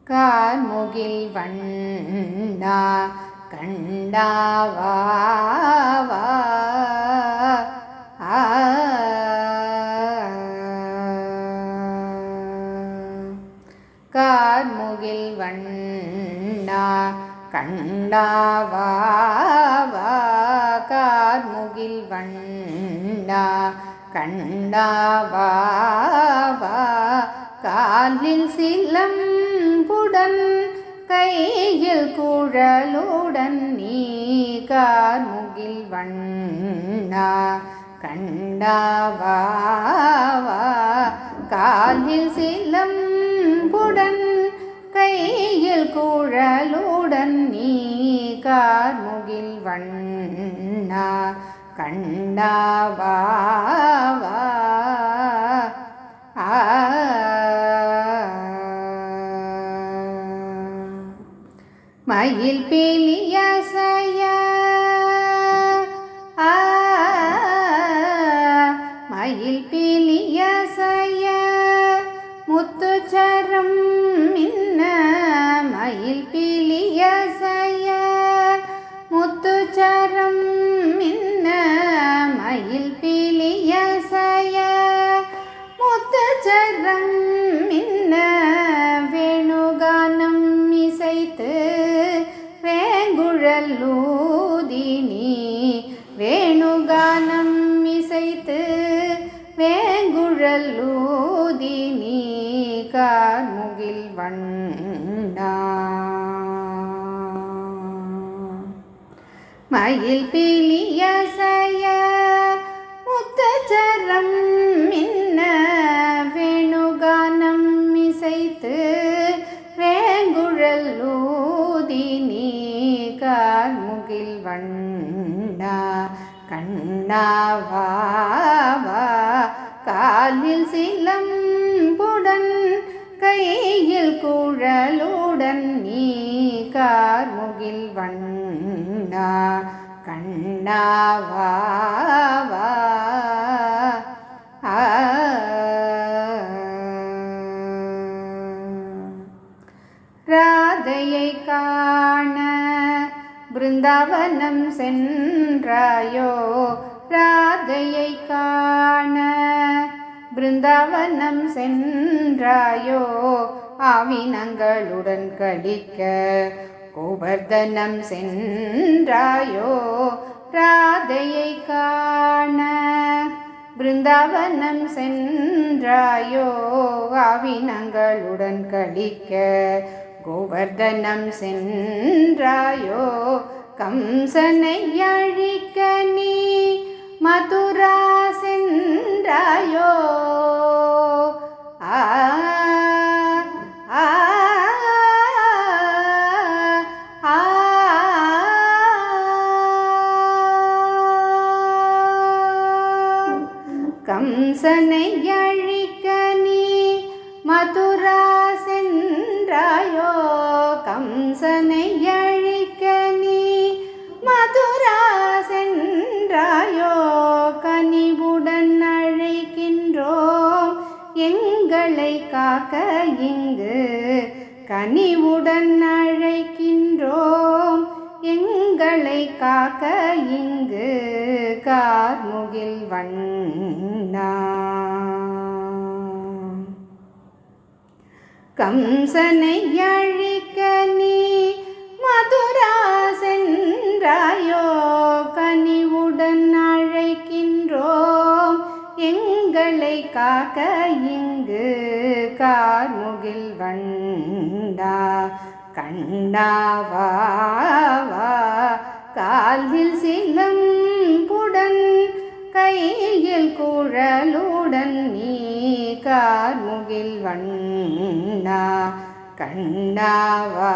கார்முகில் வண்ணா கண்டாவா கார்முகில் வண்ணா கண்டாவா கார்முகில் வண்ணா கண்டாவா காலில் சிலம்புடன் கையில் குழலுடன் நீ கார்முகில் வண்ணா கண்டாவா காலில் சிலம்புடன் கையில் குழலுடன் நீ கார்முகில் வண்ணா கண்டாவா மயில் பீலியசைய மயில் பீலியசைய முத்துச்சரம் மின்ன மயில் பீலியசைய முத்துச்சரம் மின்ன மயில் பீலியசைய முத்துச்சரம் மின்ன வேணுகானம் இசைத்து வேங்குழலூதினி வேணுகானம் இசைத்து வேங்குழலூதினி கார்முகில் வண்ணா மயில் பீலியசைய முத்துச்சரம் மின்ன வேணுகானம் இசைத்து வேங்குழலூதினி கார்முகில் வண்ணா கண்டாவா காலில் சிலம்புடன் கையில் குழலுடன் நீ கார்முகில் வண்ணா கண்டாவா ராதையை காண பிருந்தாவனம் சென்றாயோ ராதையை காண பிருந்தாவனம் சென்றாயோ ஆவினங்களுடன் கழிக்க கோவர்தனம் சென்றாயோ ராதையை காண பிருந்தாவனம் சென்றாயோ ஆவினங்களுடன் கழிக்க கோவர்தனம் சென்றாயோ கம்சனை அழிக்க நீ மதுரா சென்றாயோ கம்சனை அழிக்க நீ மதுரா சென்றாயோ கம்சனை அழிக்க நீ மதுரா சென்றாயோ கனிவுடன் அழைக்கின்றோம் எங்களை காக்க இங்கு கனிவுடன் அழைக்கின்றோம் எங்களை காக்க இங்கு கார்முகில் வண்ணா கம்சனை அழிக்க நீ மதுரா சென்றாயோ கனிவுடன் அழைக்கின்றோம் எங்களை காக்க இங்கு கார்முகில் வண்ணா கண்டாவா காலில் சிலம்புடன் கையில் குழலுடன் நீ கார்முகில் வண்ணா கண்டாவா